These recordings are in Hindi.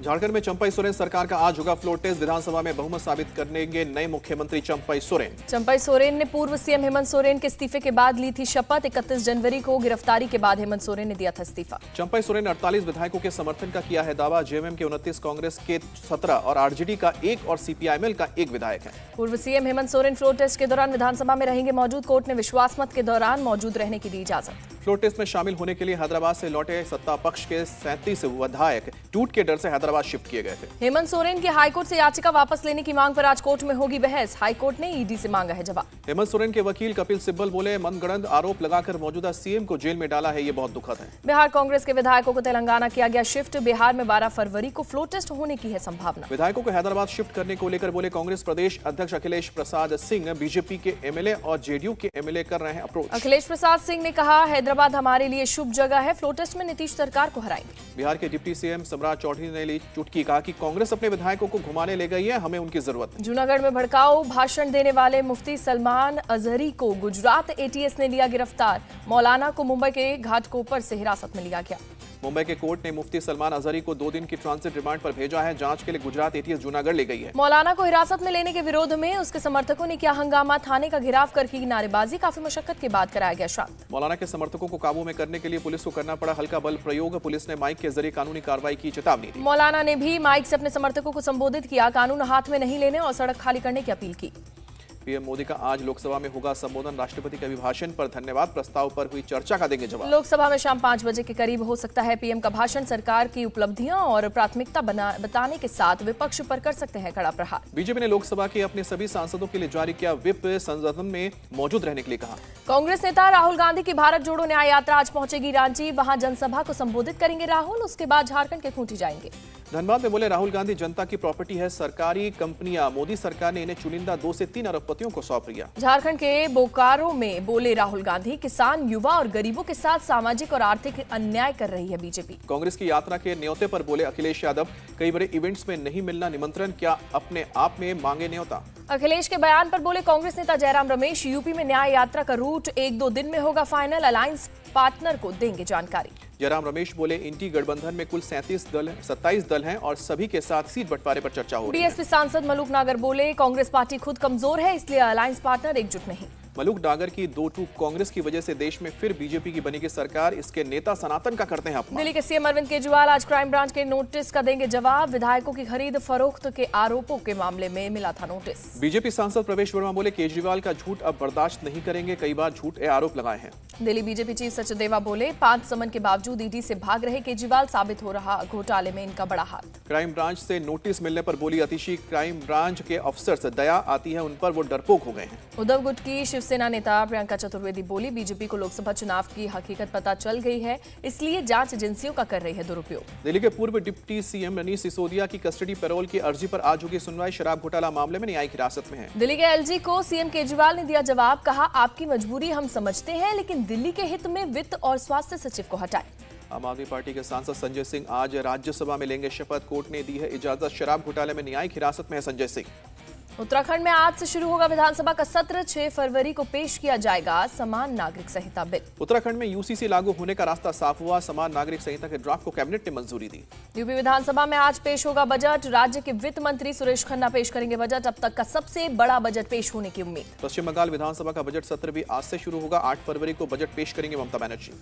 झारखंड में चंपई सोरेन सरकार का आज होगा फ्लोर टेस्ट। विधानसभा में बहुमत साबित करेंगे नए मुख्यमंत्री चंपई सोरेन। चंपई सोरेन ने पूर्व सीएम हेमंत सोरेन के इस्तीफे के बाद ली थी शपथ। 31 जनवरी को गिरफ्तारी के बाद हेमंत सोरेन ने दिया था इस्तीफा। चंपई सोरेन ने 48 विधायकों के समर्थन का किया है दावा। जेएमएम के 29, कांग्रेस के 17 और आरजेडी का 1 और सीपीआईएमएल का 1 विधायक है। पूर्व CM Hemant Soren floor test के दौरान विधानसभा में रहेंगे मौजूद। कोर्ट ने विश्वास मत के दौरान मौजूद रहने की दी इजाजत। फ्लोर टेस्ट में शामिल होने के लिए हैदराबाद से लौटे सत्ता पक्ष के 37 विधायक टूट के डर से हैदराबाद शिफ्ट किए गए थे। हेमंत सोरेन की हाईकोर्ट से याचिका वापस लेने की मांग पर आज कोर्ट में होगी बहस। हाईकोर्ट ने ईडी से मांगा है जवाब। हेमंत सोरेन के वकील कपिल सिब्बल बोले, मनगढ़ंत आरोप लगाकर मौजूदा सीएम को जेल में डाला है, ये बहुत दुखद है। बिहार कांग्रेस के विधायकों को तेलंगाना किया गया शिफ्ट। बिहार में 12 फरवरी को फ्लोर टेस्ट होने की है संभावना। विधायकों को हैदराबाद शिफ्ट करने को लेकर बोले कांग्रेस प्रदेश अध्यक्ष अखिलेश प्रसाद सिंह। बीजेपी के एमएलए और जेडीयू के एमएलए कर रहे हैं अप्रोच। अखिलेश प्रसाद सिंह ने कहा, हैदराबाद हमारे लिए शुभ जगह है, फ्लोर टेस्ट में नीतीश सरकार को हराएंगे। बिहार के डिप्टी सीएम सम्राट चौधरी ने ली चुटकी, कहा कि कांग्रेस अपने विधायकों को घुमाने ले गई है, हमें उनकी जरूरत है। जूनागढ़ में भड़काऊ भाषण देने वाले मुफ्ती सलमान अजहरी को गुजरात एटीएस ने लिया गिरफ्तार। मौलाना को मुंबई के घाटकोपर से हिरासत में लिया गया। मुंबई के कोर्ट ने मुफ्ती सलमान अजहरी को 2 दिन की ट्रांजिट रिमांड पर भेजा है। जांच के लिए गुजरात एटीएस जूनागढ़ ले गई है। मौलाना को हिरासत में लेने के विरोध में उसके समर्थकों ने किया हंगामा। थाने का घेराव कर की नारेबाजी। काफी मशक्कत के बाद कराया गया शांत। मौलाना के समर्थकों को काबू में करने के लिए पुलिस को करना पड़ा हल्का बल प्रयोग। पुलिस ने माइक के जरिए कानूनी कार्रवाई की चेतावनी दी। मौलाना ने भी माइक से अपने समर्थकों को संबोधित किया। कानून हाथ में नहीं लेने और सड़क खाली करने की अपील की। पीएम मोदी का आज लोकसभा में होगा संबोधन। राष्ट्रपति के अभिभाषण पर धन्यवाद प्रस्ताव पर हुई चर्चा का देंगे जवाब। लोकसभा में शाम 5 बजे के करीब हो सकता है पीएम का भाषण। सरकार की उपलब्धियां और प्राथमिकता बताने के साथ विपक्ष पर कर सकते हैं कड़ा प्रहार। बीजेपी ने लोकसभा के अपने सभी सांसदों के लिए जारी किया व्हिप। सदन में मौजूद रहने के लिए कहा। कांग्रेस नेता राहुल गांधी की भारत जोड़ो न्याय यात्रा आज पहुंचेगी रांची। वहां जनसभा को संबोधित करेंगे राहुल। उसके बाद झारखंड के खूंटी जाएंगे। धनबाद में बोले राहुल गांधी, जनता की प्रॉपर्टी है सरकारी कंपनियां। मोदी सरकार ने इन्हें चुनिंदा 2 से 3 अरबपतियों को सौंप दिया। झारखंड के बोकारो में बोले राहुल गांधी, किसान, युवा और गरीबों के साथ सामाजिक और आर्थिक अन्याय कर रही है बीजेपी। कांग्रेस की यात्रा के न्योते पर बोले अखिलेश यादव, कई बड़े इवेंट्स में नहीं मिलना निमंत्रण, क्या अपने आप में मांगे न्योता। अखिलेश के बयान पर बोले कांग्रेस नेता जयराम रमेश, यूपी में न्याय यात्रा का रूट 1-2 दिन में होगा फाइनल। अलायंस पार्टनर को देंगे जानकारी। जयराम रमेश बोले इंटी गठबंधन में कुल 27 दल हैं और सभी के साथ सीट बंटवारे पर चर्चा हो रही है। बीएसपी सांसद मलूक नागर बोले कांग्रेस पार्टी खुद कमजोर है, इसलिए अलायंस पार्टनर एकजुट नहीं। मलूक नागर की 2 टूक कांग्रेस की वजह से देश में फिर बीजेपी की बनेगी सरकार। इसके नेता सनातन का करते हैं अपमान। दिल्ली के सीएम अरविंद केजरीवाल आज क्राइम ब्रांच के नोटिस का देंगे जवाब। विधायकों की खरीद फरोख्त के आरोपों के मामले में मिला था नोटिस। बीजेपी सांसद प्रवेश वर्मा बोले केजरीवाल का झूठ अब बर्दाश्त नहीं करेंगे, कई बार झूठे आरोप लगाए हैं। दिल्ली बीजेपी चीफ सचदेवा बोले 5 समन के बावजूद ईडी से भाग रहे केजरीवाल, साबित हो रहा घोटाले में इनका बड़ा हाथ। क्राइम ब्रांच से नोटिस मिलने पर बोली अतिशी, क्राइम ब्रांच के अफसर से दया आती है उन पर, वो डरपोक हो गए हैं। उद्धव गुट की शिवसेना नेता प्रियंका चतुर्वेदी बोली बीजेपी को लोकसभा चुनाव की हकीकत पता चल गई है, इसलिए जांच एजेंसियों का कर रही है दुरुपयोग। दिल्ली के पूर्व डिप्टी सीएम मनीष सिसोदिया की कस्टडी पैरोल की अर्जी पर आज होगी सुनवाई। शराब घोटाला मामले में न्यायिक हिरासत में है। दिल्ली के एलजी को सीएम केजरीवाल ने दिया जवाब। कहा, आपकी मजबूरी हम समझते हैं, लेकिन दिल्ली के हित में वित्त और स्वास्थ्य सचिव को हटाएं। आम आदमी पार्टी के सांसद संजय सिंह आज राज्यसभा में लेंगे शपथ। कोर्ट ने दी है इजाजत। शराब घोटाले में न्यायिक हिरासत में है संजय सिंह। उत्तराखंड में आज से शुरू होगा विधानसभा का सत्र। 6 फरवरी को पेश किया जाएगा समान नागरिक संहिता बिल। उत्तराखंड में यूसीसी लागू होने का रास्ता साफ हुआ। समान नागरिक संहिता के ड्राफ्ट को कैबिनेट ने मंजूरी दी। यूपी विधानसभा में आज पेश होगा बजट। राज्य के वित्त मंत्री सुरेश खन्ना पेश करेंगे बजट। अब तक का सबसे बड़ा बजट पेश होने की उम्मीद। पश्चिम बंगाल विधानसभा का बजट सत्र भी आज से शुरू होगा। 8 फरवरी को बजट पेश करेंगे ममता बनर्जी।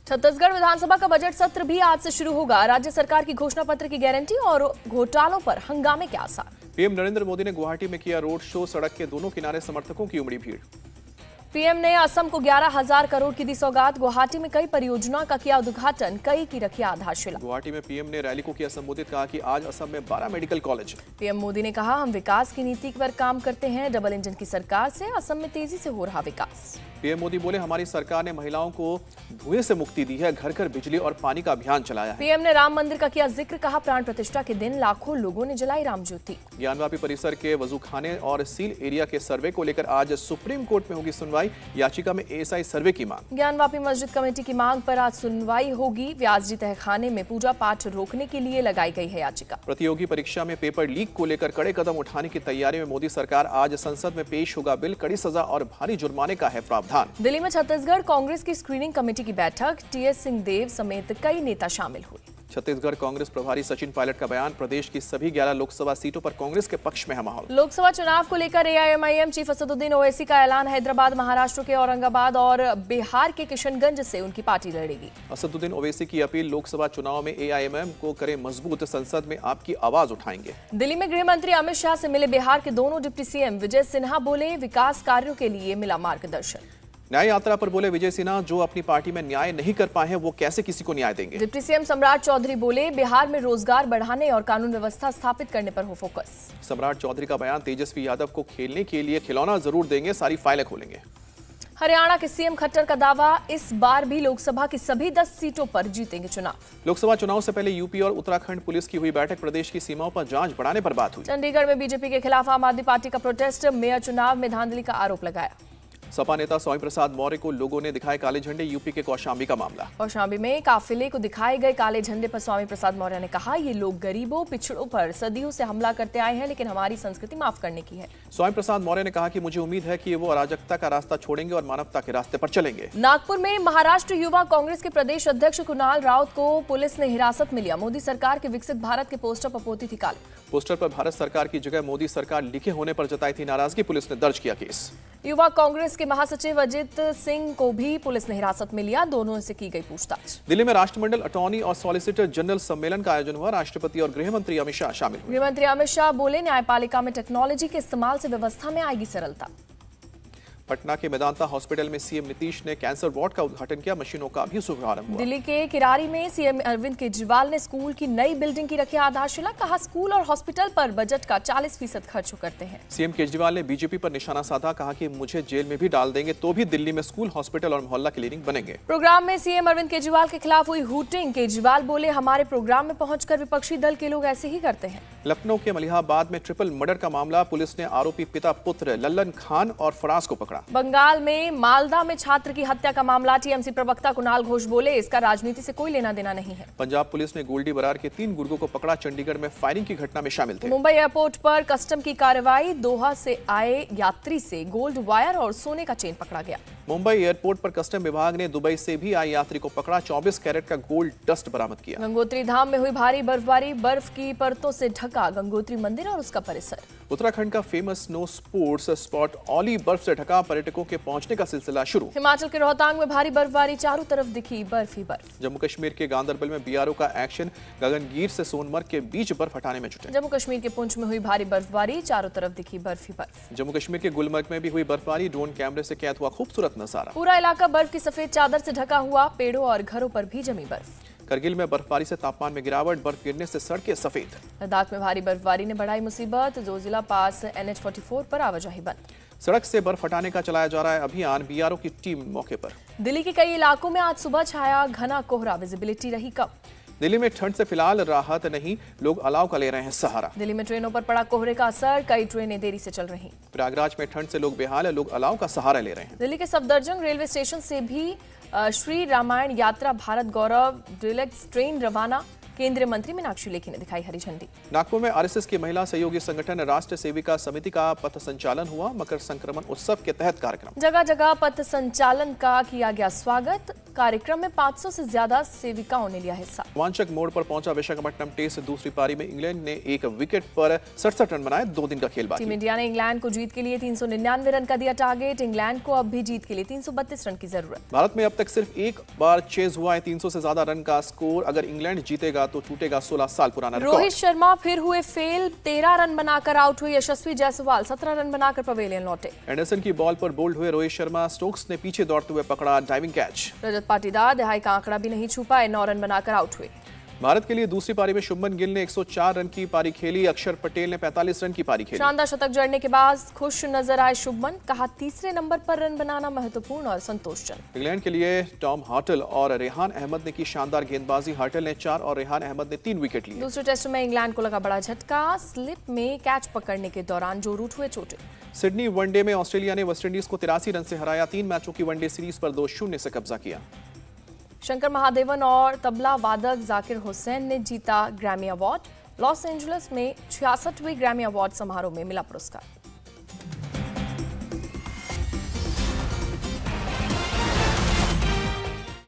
छत्तीसगढ़ विधानसभा का बजट सत्र भी आज से शुरू होगा। राज्य सरकार की घोषणा पत्र की गारंटी और घोटालों पर हंगामे के आसार। पीएम नरेंद्र मोदी ने गुवाहाटी में किया रोड शो। सड़क के दोनों किनारे समर्थकों की उमड़ी भीड़। पीएम ने असम को 11,000 करोड़ की दी सौगात। गुवाहाटी में कई परियोजनाओं का किया उद्घाटन, कई की रखी आधारशिला। गुवाहाटी में पीएम ने रैली को किया संबोधित, कहा कि आज असम में 12 मेडिकल कॉलेज। पीएम मोदी ने कहा, हम विकास की नीति पर काम करते हैं। डबल इंजन की सरकार से असम में तेजी से हो रहा विकास। पीएम मोदी बोले, हमारी सरकार ने महिलाओं को धुएं से मुक्ति दी है, घर घर बिजली और पानी का अभियान चलाया है। पीएम ने राम मंदिर का किया जिक्र, कहा प्राण प्रतिष्ठा के दिन लाखों लोगों ने जलाई राम ज्योति। ज्ञानवापी परिसर के वजूखाने और सील एरिया के सर्वे को लेकर आज सुप्रीम कोर्ट में होगी सुनवाई। याचिका में एएसआई सर्वे की मांग। ज्ञानवापी मस्जिद कमेटी की मांग पर आज सुनवाई होगी। व्यास जी तहखाने में पूजा पाठ रोकने के लिए लगाई गई है याचिका। प्रतियोगी परीक्षा में पेपर लीक को लेकर कड़े कदम उठाने की तैयारी में मोदी सरकार। आज संसद में पेश होगा बिल। कड़ी सजा और भारी जुर्माने का है प्रावधान। दिल्ली में छत्तीसगढ़ कांग्रेस की स्क्रीनिंग कमेटी की बैठक। टीएस सिंहदेव समेत कई नेता शामिल हुए। छत्तीसगढ़ कांग्रेस प्रभारी सचिन पायलट का बयान, प्रदेश की सभी 11 लोकसभा सीटों पर कांग्रेस के पक्ष में है माहौल। लोकसभा चुनाव को लेकर एआईएमआईएम चीफ असदुद्दीन ओवैसी का ऐलान, हैदराबाद, महाराष्ट्र के औरंगाबाद और बिहार के किशनगंज से उनकी पार्टी लड़ेगी। असदुद्दीन ओवैसी की अपील, लोकसभा चुनाव में एआईएमआईएम को करें मजबूत, संसद में आपकी आवाज उठाएंगे। दिल्ली में गृह मंत्री अमित शाह से मिले बिहार के दोनों डिप्टी सीएम, विजय सिन्हा बोले विकास कार्यों के लिए मिला मार्गदर्शन। न्याय यात्रा पर बोले विजय सिन्हा, जो अपनी पार्टी में न्याय नहीं कर पाए हैं वो कैसे किसी को न्याय देंगे। डिप्टी सीएम सम्राट चौधरी बोले बिहार में रोजगार बढ़ाने और कानून व्यवस्था स्थापित करने पर हो फोकस। सम्राट चौधरी का बयान, तेजस्वी यादव को खेलने के लिए खिलौना जरूर देंगे, सारी फाइलें खोलेंगे। हरियाणा के सीएम खट्टर का दावा, इस बार भी लोकसभा की सभी 10 सीटों पर जीतेंगे चुनाव। लोकसभा चुनाव से पहले यूपी और उत्तराखंड पुलिस की हुई बैठक, प्रदेश की सीमाओं पर जांच बढ़ाने पर बात हुई। चंडीगढ़ में बीजेपी के खिलाफ आम आदमी पार्टी का प्रोटेस्ट, मेयर चुनाव में धांधली का आरोप लगाया। सपा नेता स्वामी प्रसाद मौर्य को लोगों ने दिखाए काले झंडे, यूपी के कौशाम्बी का मामला। कौशाम्बी में काफिले को दिखाए गए काले झंडे पर स्वामी प्रसाद मौर्य ने कहा, ये लोग गरीबों पिछड़ों पर सदियों से हमला करते आए हैं, लेकिन हमारी संस्कृति माफ करने की है। स्वामी प्रसाद मौर्य ने कहा कि मुझे उम्मीद है कि वो अराजकता का रास्ता छोड़ेंगे और मानवता के रास्ते पर चलेंगे। नागपुर में महाराष्ट्र युवा कांग्रेस के प्रदेश अध्यक्ष कुणाल राउत को पुलिस ने हिरासत में लिया। मोदी सरकार के विकसित भारत के पोस्टर पर पोती थी काले। पोस्टर पर भारत सरकार की जगह मोदी सरकार लिखे होने पर जताई थी नाराजगी, पुलिस ने दर्ज किया केस। युवा कांग्रेस के महासचिव अजित सिंह को भी पुलिस ने हिरासत में लिया, दोनों से की गई पूछताछ। दिल्ली में राष्ट्रमंडल अटॉर्नी और सॉलिसिटर जनरल सम्मेलन का आयोजन हुआ, राष्ट्रपति और गृह मंत्री अमित शाह शामिल हुए। गृह मंत्री अमित शाह बोले, न्यायपालिका में टेक्नोलॉजी के इस्तेमाल से व्यवस्था में आएगी सरलता। पटना के मेदांता हॉस्पिटल में सीएम नीतीश ने कैंसर वार्ड का उद्घाटन किया, मशीनों का भी शुभारंभ हुआ। दिल्ली के किरारी में सीएम अरविंद केजरीवाल ने स्कूल की नई बिल्डिंग की रखी आधारशिला, कहा स्कूल और हॉस्पिटल पर बजट का 40% खर्च करते हैं। सीएम केजरीवाल ने बीजेपी पर निशाना साधा, कहा कि मुझे जेल में भी डाल देंगे तो भी दिल्ली में स्कूल, हॉस्पिटल और मोहल्ला क्लिनिक बनेंगे। प्रोग्राम में सीएम अरविंद केजरीवाल के खिलाफ हुई हूटिंग, केजरीवाल बोले हमारे प्रोग्राम में पहुंचकर विपक्षी दल के लोग ऐसे ही करते हैं। लखनऊ के मलिहाबाद में ट्रिपल मर्डर का मामला, पुलिस ने आरोपी पिता पुत्र लल्लन खान और फराज को पकड़ा। बंगाल में मालदा में छात्र की हत्या का मामला, टीएमसी प्रवक्ता कुणाल घोष बोले इसका राजनीति से कोई लेना देना नहीं है। पंजाब पुलिस ने गोल्डी बरार के 3 गुर्गों को पकड़ा, चंडीगढ़ में फायरिंग की घटना में शामिल थे। मुंबई एयरपोर्ट पर कस्टम की कार्रवाई, दोहा से आए यात्री से गोल्ड वायर और सोने का चेन पकड़ा गया। मुंबई एयरपोर्ट पर कस्टम विभाग ने दुबई से भी आए यात्री को पकड़ा, 24 कैरेट का गोल्ड डस्ट बरामद किया। गंगोत्री धाम में हुई भारी बर्फबारी, बर्फ की परतों से ढका गंगोत्री मंदिर और उसका परिसर। उत्तराखंड का famous snow sports spot Auli बर्फ से ढका, पर्यटकों के पहुंचने का सिलसिला शुरू। हिमाचल के रोहतांग में भारी बर्फबारी, चारों तरफ दिखी बर्फ ही बर्फ। जम्मू कश्मीर के गांदरबल में बीआरओ का एक्शन, गगनगीर से सोनमर्ग के बीच बर्फ हटाने में जुटे। जम्मू कश्मीर के पुंछ में हुई भारी बर्फबारी, चारों तरफ दिखी बर्फ ही बर्फ। जम्मू कश्मीर के गुलमर्ग में भी हुई बर्फबारी, ड्रोन कैमरे से कैद हुआ खूबसूरत नजारा। पूरा इलाका बर्फ की सफेद चादर से ढका हुआ, पेड़ों और घरों पर भी जमी बर्फ। करगिल में बर्फबारी से तापमान में गिरावट, बर्फ गिरने से सड़कें सफेद। लद्दाख में भारी बर्फबारी ने बढ़ाई मुसीबत, जोजिला पास NH44 पर आवाजाही बंद। सड़क से बर्फ हटाने का चलाया जा रहा है अभियान, बीआरओ की टीम मौके पर। दिल्ली के कई इलाकों में आज सुबह छाया घना कोहरा, विजिबिलिटी रही कम। दिल्ली में ठंड से फिलहाल राहत नहीं, लोग अलाव का ले रहे हैं सहारा। दिल्ली में ट्रेनों पर पड़ा कोहरे का असर, कई ट्रेनें देरी से चल रही। प्रयागराज में ठंड से लोग बेहाल है, लोग अलाव का सहारा ले रहे हैं। दिल्ली के सफदरजंग रेलवे स्टेशन से भी श्री रामायण यात्रा भारत गौरव डिलक्स ट्रेन रवाना, केंद्रीय मंत्री मीनाक्षी लेखी ने दिखाई हरी झंडी। नागपुर में आरएसएस की महिला सहयोगी संगठन राष्ट्र सेविका समिति का पथ संचालन हुआ, मकर संक्रमण उत्सव के तहत कार्यक्रम। जगह जगह पथ संचालन का किया गया स्वागत, कार्यक्रम में 500 से ज्यादा सेविकाओं ने लिया हिस्सा। रोमांचक मोड़ पर पहुंचा विशाखापट्टनम टेस्ट, दूसरी पारी में इंग्लैंड ने 1 विकेट पर 67 रन बनाए, 2 दिन का खेल बाकी। टीम इंडिया ने इंग्लैंड को जीत के लिए 399 रन का दिया टारगेट, इंग्लैंड को अब भी जीत के लिए 332 रन की जरूरत। भारत में अब तक सिर्फ एक बार चेज हुआ है 300 से ज्यादा रन का स्कोर, अगर इंग्लैंड जीतेगा तो टूटेगा 16 साल पुराना रिकॉर्ड। रोहित शर्मा फिर हुए फेल, 13 रन बनाकर आउट हुए यशस्वी जायसवाल, 17 रन बनाकर पवेलियन लौटे। एंडरसन की बॉल पर बोल्ड हुए रोहित शर्मा, स्टोक्स ने पीछे दौड़ते हुए पकड़ा डाइविंग कैच। रजत पाटीदार दहाई का आंकड़ा भी नहीं छू पाए, 9 रन बनाकर आउट हुए। भारत के लिए दूसरी पारी में शुभमन गिल ने 104 रन की पारी खेली, अक्षर पटेल ने 45 रन की पारी खेली। शानदार शतक जड़ने के बाद खुश नजर आए शुभमन, कहा तीसरे नंबर पर रन बनाना महत्वपूर्ण और संतोषजनक। इंग्लैंड के लिए टॉम हार्टल और रेहान अहमद ने की शानदार गेंदबाजी, हार्टल ने 4 और रेहान अहमद ने 3 विकेट लिए। दूसरे टेस्ट में इंग्लैंड को लगा बड़ा झटका, स्लिप में कैच पकड़ने के दौरान जो रूट हुए चोटिल। सिडनी वनडे में ऑस्ट्रेलिया ने वेस्टइंडीज को 83 रन से हराया, 3 मैचों की वनडे सीरीज पर 2-0 से कब्जा किया। शंकर महादेवन और तबला वादक जाकिर हुसैन ने जीता ग्रैमी अवार्ड, लॉस एंजलिस में 66वें ग्रैमी अवार्ड समारोह में मिला पुरस्कार।